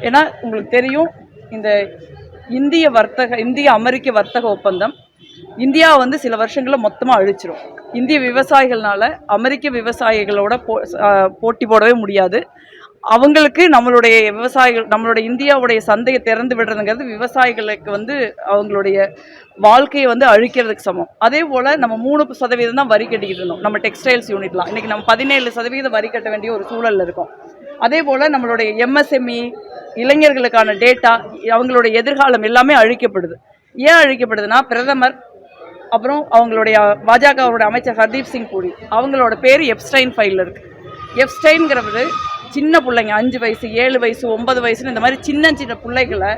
ஏன்னா உங்களுக்கு தெரியும், இந்த இந்திய அமெரிக்க வர்த்தக ஒப்பந்தம் இந்தியா வந்து சில வருஷங்களில் மொத்தமாக அழிச்சிரும். இந்திய விவசாயிகள்னால அமெரிக்க விவசாயிகளோட போட்டி போடவே முடியாது. அவங்களுக்கு நம்மளுடைய இந்தியாவுடைய சந்தையை திறந்து விடுறதுங்கிறது விவசாயிகளுக்கு வந்து அவங்களுடைய வாழ்க்கையை வந்து அழிக்கிறதுக்கு சமம். அதே போல் நம்ம 3% தான் வரி கட்டிக்கிட்டு இருந்தோம் நம்ம டெக்ஸ்டைல்ஸ் யூனிட்லாம். இன்றைக்கி நம்ம 17% வரி கட்ட வேண்டிய ஒரு சூழலில் இருக்கும். அதே போல் நம்மளுடைய எம்எஸ்எம்இ இளைஞர்களுக்கான டேட்டா, அவங்களுடைய எதிர்காலம் எல்லாமே அழிக்கப்படுது. ஏன் அழிக்கப்படுதுன்னா, பிரதமர் அப்புறம் அவங்களுடைய பாஜகவோட அமைச்சர் ஹர்தீப் சிங் பூரி அவங்களோட பேர் எப்ஸ்டைன் ஃபைலில் இருக்குது. எப்ஸ்டைன்கிறவர் சின்ன பிள்ளைங்க 5 வயசு 7 வயசு 9 வயசுன்னு இந்த மாதிரி சின்ன சின்ன பிள்ளைகளை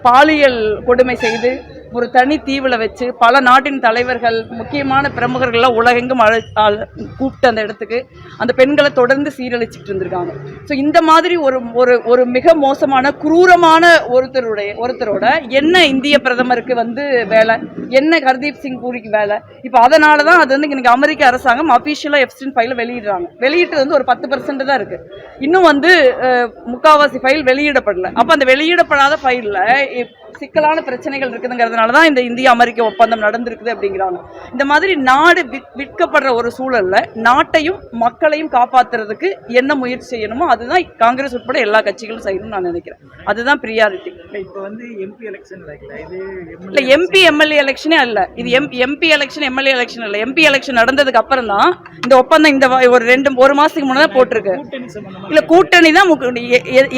பாலியல் கொடுமை செய்து ஒரு தனி தீவில் வச்சு பல நாட்டின் தலைவர்கள் முக்கியமான பிரமுகர்கள்லாம் உலகெங்கும் கூப்பிட்டு அந்த இடத்துக்கு அந்த பெண்களை தொடர்ந்து சீரழிச்சிட்டு இருந்திருக்காங்க. ஸோ இந்த மாதிரி ஒரு மிக மோசமான குரூரமான ஒருத்தரோட என்ன இந்திய பிரதமருக்கு வந்து வேலை, என்ன ஹர்தீப் சிங் பூரிக்கு வேலை? இப்போ அதனால தான் அது வந்து இன்னைக்கு அமெரிக்க அரசாங்கம் அஃபிஷியலாக எப்ஸ்டைன் ஃபைலை வெளியிடுறாங்க. வெளியிட்டு வந்து ஒரு 10% தான் இருக்குது. இன்னும் வந்து முக்காவாசி ஃபைல் வெளியிடப்படலை. அப்போ அந்த வெளியிடப்படாத ஃபைலில் சிக்கலான பிரச்சனைகள் இருக்குதுங்கிறதுனால தான் இந்த இந்திய அமெரிக்க ஒப்பந்தம் நடந்திருக்குது அப்படிங்கிறாங்க. இந்த மாதிரி நாடு விற்கப்படுற ஒரு சூழல்ல நாட்டையும் மக்களையும் காப்பாற்றுறதுக்கு என்ன முயற்சி செய்யணுமோ அதுதான் காங்கிரஸ் உட்பட எல்லா கட்சிகளும் செய்யணும்னு நான் நினைக்கிறேன். அதுதான் ப்ரியாரிட்டி. இப்போ வந்து எம்பி எலெக்ஷன் இல்லை, எம்பி எம்எல்ஏ எலெக்ஷனே அல்ல இது. எம்பி எலெக்ஷன் எம்எல்ஏ எலெக்ஷன் இல்லை. எம்பி எலெக்ஷன் நடந்ததுக்கு அப்புறம் தான் இந்த ஒப்பந்தம் இந்த ஒரு மாசத்துக்கு முன்னாடி போட்டிருக்கு. இல்லை, கூட்டணி தான்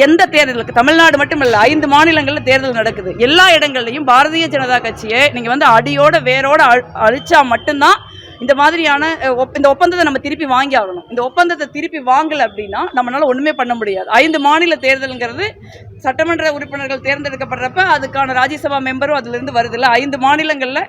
எந்த தேர்தலுக்கு தமிழ்நாடு மட்டும் இல்லை 5 மாநிலங்களில் தேர்தல் நடக்குது. எல்லா இடங்கள்லையும் பாரதிய ஜனதா கட்சியை நீங்க வந்து அடியோட வேரோட அழிச்சா மட்டும்தான் இந்த மாதிரியான இந்த ஒப்பந்தத்தை நம்ம திருப்பி வாங்கி ஆகணும். இந்த ஒப்பந்தத்தை திருப்பி வாங்கல அப்படின்னா நம்மளால ஒண்ணுமே பண்ண முடியாது. 5 மாநில தேர்தலுங்கிறது சட்டமன்ற உறுப்பினர்கள் தேர்ந்தெடுக்கப்படுறப்ப அதுக்கான ராஜ்யசபா மெம்பரும் அதுல இருந்து வருது இல்லை. 5 மாநிலங்கள்ல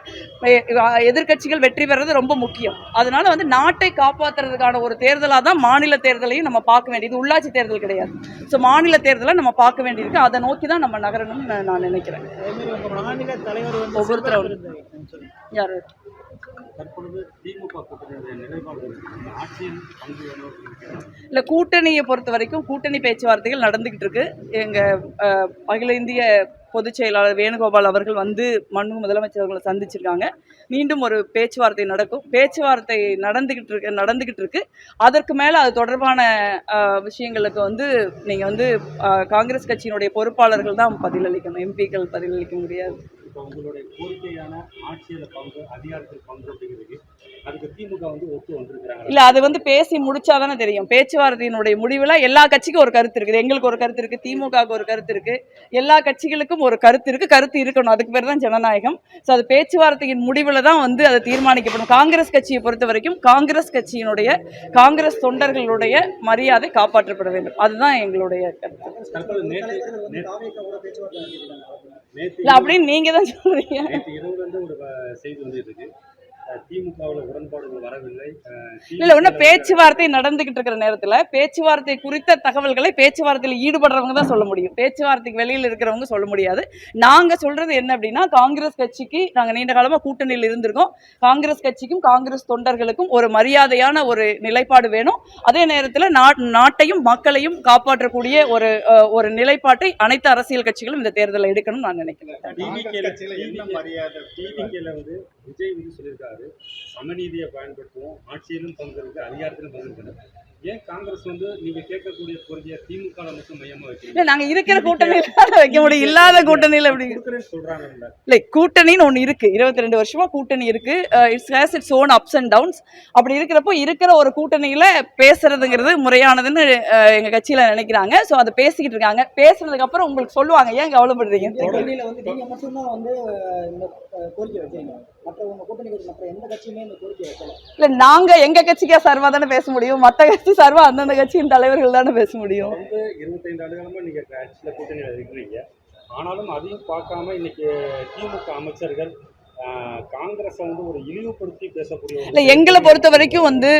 எதிர்கட்சிகள் வெற்றி பெறது ரொம்ப முக்கியம். அதனால வந்து நாட்டை காப்பாற்றுறதுக்கான ஒரு தேர்தலாக தான் மாநில தேர்தலையும் நம்ம பார்க்க வேண்டியது. உள்ளாட்சி தேர்தல் கிடையாது. ஸோ மாநில தேர்தலை நம்ம பார்க்க வேண்டியிருக்கு. அதை நோக்கி தான் நம்ம நகரணும்னு நான் நினைக்கிறேன். ஒவ்வொருத்தரும் யாரு இல்லை, கூட்டணியை பொறுத்த வரைக்கும் கூட்டணி பேச்சுவார்த்தைகள் நடந்துகிட்டு இருக்கு. எங்க அகில இந்திய பொதுச் செயலாளர் வேணுகோபால் அவர்கள் வந்து முதலமைச்சர் அவர்களை சந்திச்சிருக்காங்க. மீண்டும் ஒரு பேச்சுவார்த்தை நடக்கும். பேச்சுவார்த்தை நடந்துகிட்டு இருக்கு. அதற்கு மேலே அது தொடர்பான விஷயங்களுக்கு வந்து நீங்கள் வந்து காங்கிரஸ் கட்சியினுடைய பொறுப்பாளர்கள் தான் பதிலளிக்கணும். எம்பிக்கள் பதிலளிக்க முடியாது. உங்களுடைய கோரிக்கையான ஆட்சியில பங்கு, அதிகாரத்தில் பங்கு அப்படிங்கிறதுக்கு அதுக்கு திமுக வந்து ஒத்து வந்திருக்கிறாங்க. இல்ல, அது வந்து பேசி முடிச்சாதானே தெரியும். பேச்சுவார்த்தையினுடைய முடிவில் எல்லா கட்சிக்கும் ஒரு கருத்து இருக்குது. எங்களுக்கு ஒரு கருத்து இருக்கு, திமுகவுக்கு ஒரு கருத்து இருக்கு, எல்லா கட்சிகளுக்கும் ஒரு கருத்து இருக்கு. கருத்து இருக்கணும். அதுக்கு பேர் தான் ஜனநாயகம். ஸோ அது பேச்சுவார்த்தையின் முடிவில் தான் வந்து அது தீர்மானிக்கப்படும். காங்கிரஸ் கட்சியை பொறுத்த வரைக்கும் காங்கிரஸ் தொண்டர்களுடைய மரியாதை காப்பாற்றப்பட வேண்டும். அதுதான் எங்களுடைய கருத்து. இல்ல, அப்படின்னு நீங்க தான் சொல்றீங்க. செய்தி வந்து இருக்கு, திமுகவில் உடன்பாடுகள் வரவில்லை. இல்ல, இன்னும் பேச்சுவார்த்தை நடந்துகிட்டு இருக்கிற நேரத்தில் பேச்சுவார்த்தை குறித்த தகவல்களை பேச்சுவார்த்தையில் ஈடுபடுறவங்க தான் சொல்ல முடியும். பேச்சுவார்த்தைக்கு வெளியில் இருக்கிறவங்க சொல்ல முடியாது. நாங்க சொல்றது என்ன அப்படின்னா, காங்கிரஸ் கட்சிக்கு நாங்க நீண்ட காலமா கூட்டணியில் இருந்திருக்கோம். காங்கிரஸ் கட்சிக்கும் காங்கிரஸ் தொண்டர்களுக்கும் ஒரு மரியாதையான ஒரு நிலைப்பாடு வேணும். அதே நேரத்தில் நாட்டையும் மக்களையும் காப்பாற்றக்கூடிய ஒரு நிலைப்பாட்டை அனைத்து அரசியல் கட்சிகளும் இந்த தேர்தலை எடுக்கணும் நான் நினைக்கிறேன். விஜய் வந்து சொல்லியிருக்காரு, சமநீதியை பயன்படுத்துவோம், ஆட்சியிலும் பங்கு இருக்கு, அதிகாரத்திலும் பங்கு இருக்கு. ஏன் காங்கிரஸ் வந்து நீங்க கேட்கக்கூடிய கோரிக்கையை திமுக மட்டும் மையமா வைக்கிறீங்க? நாங்க இருக்கிற கூட்டணியில வைக்க முடியும், இல்லாத கூட்டணியில அப்படி சொல்றாங்க. இல்லை, கூட்டணின்னு ஒன்று இருக்கு. 22 வருஷமா கூட்டணி இருக்கு. It's has its own ups and downs. அப்படி இருக்கிறப்போ இருக்கிற ஒரு கூட்டணியில பேசுறதுங்கிறது முறையானதுன்னு எங்க கட்சியில நினைக்கிறாங்க. ஸோ அதை பேசிக்கிட்டு இருக்காங்க. பேசுனதுக்கு அப்புறம் உங்களுக்கு சொல்லுவாங்க. ஏன் கவலைப்படுறீங்க? இல்ல, நாங்க எங்க கட்சிக்கா சர்வா தானே பேச முடியும். மற்ற கட்சி சர்வா அந்தந்த கட்சியின் தலைவர்கள் தானே பேச முடியும். 25 ஆண்டுகளமா நீங்க கட்சியில கூட்டணியில இருக்கிறீங்க. ஆனாலும் அதையும் பார்க்காம இன்னைக்கு திமுக அமைச்சர்கள் காங்கிரஸ் வந்து ஒரு இழிவுபடுத்தி பேசக்கூடிய இல்ல, எங்களை பொறுத்த வரைக்கும் வந்து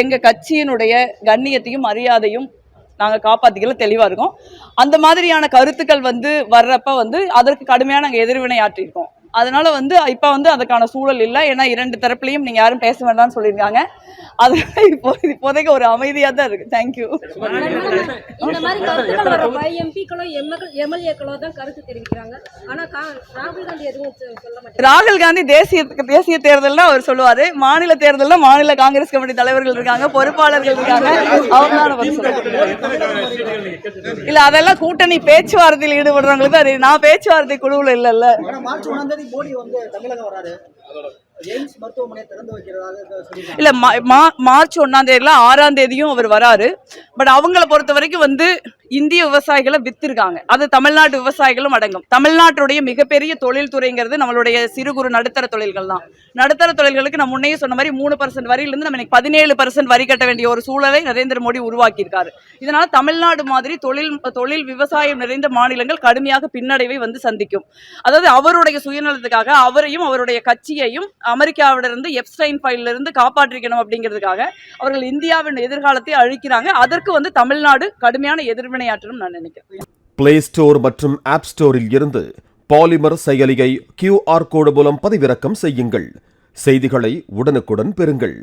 எங்க கட்சியினுடைய கண்ணியத்தையும் மரியாதையும் நாங்கள் காப்பாற்றிக்கல தெளிவாக இருக்கோம். அந்த மாதிரியான கருத்துக்கள் வந்து வர்றப்ப வந்து அதற்கு கடுமையாக நாங்கள் எதிர்வினை ஆற்றியிருக்கோம். அதனால வந்து இப்போ வந்து அதுக்கான சூழல் இல்லை. ஏன்னா 2 தரப்புலையும் நீங்கள் யாரும் பேச வேண்டாம்னு சொல்லியிருக்காங்க. அதனால இப்போதைக்கு ஒரு அமைதியாக தான் இருக்குது. தேங்க்யூ. இந்த மாதிரி கருத்துக்கள் வர எம்பிக்களோ எம்எல்ஏக்களோ தான் கருத்து தெரிவிக்கிறாங்க. ஆனா ராகுல் காந்தி எதுவும் சொல்ல மாட்டாங்க. ராகுல் காந்தி தேசிய தேர்தல்னா அவர் சொல்லுவாரு, மாநில தேர்தல்னா மாநில காங்கிரஸ் கமிட்டி தலைவர்கள் இருக்காங்க, பொறுப்பாளர்கள் இருக்காங்க, அவங்க தான் பதில் சொல்லுவாங்க. இல்ல அதெல்லாம் கூட்டணி பேச்சுவார்த்தையில் ஈடுபடுறவங்களுக்கு தான். நான் பேச்சுவார்த்தை குழுவுல இல்லைல்ல. மார்ச் 1ஆம் தேதி மோடி வந்து தமிழகம் வராரு. எய்ம்ஸ் மருத்துவமனை திறந்து வைக்கிறதாக சொல்லியிருக்காங்க. இல்ல மார்ச் 1ஆம் தேதியில 6ஆம் தேதியும் அவர் வராரு. பட் அவங்கள பொறுத்த வரைக்கும் வந்து இந்திய விவசாயிகளை வித்திருக்காங்க. அது தமிழ்நாட்டு விவசாயிகளும் அடங்கும். தமிழ்நாட்டுடைய மிகப்பெரிய தொழில் துறைங்கிறது நம்மளுடைய சிறு குறு நடுத்தர தொழில்கள் தான். நடுத்தர தொழில்களுக்கு நான் முன்னையே சொன்ன மாதிரி 3% வரியிலிருந்து நம்ம 17% வரி கட்ட வேண்டிய ஒரு சூழலை நரேந்திர மோடி உருவாக்கியிருக்காரு. இதனால தமிழ்நாடு மாதிரி தொழில் விவசாயம் நிறைந்த மாநிலங்கள் கடுமையாக பின்னடைவை வந்து சந்திக்கும். அதாவது அவருடைய சுயநலத்துக்காக அவரையும் அவருடைய கட்சியையும் அமெரிக்காவிலிருந்து எப்ஸ்டைன் ஃபைல்ல இருந்து காப்பாற்றிக்கணும் அப்படிங்கிறதுக்காக அவர்கள் இந்தியாவின் எதிர்காலத்தை அழிக்கிறாங்க. அதற்கு வந்து தமிழ்நாடு கடுமையான எதிர்வினையாற்றணும் நான் நினைக்கிறேன். பிளே ஸ்டோர் மற்றும் ஆப் ஸ்டோரில் இருந்து பாலிமர் செயலியை QR கோடு மூலம் பதிவிறக்கம் செய்யுங்கள். செய்திகளை உடனுக்குடன் பெறுங்கள்.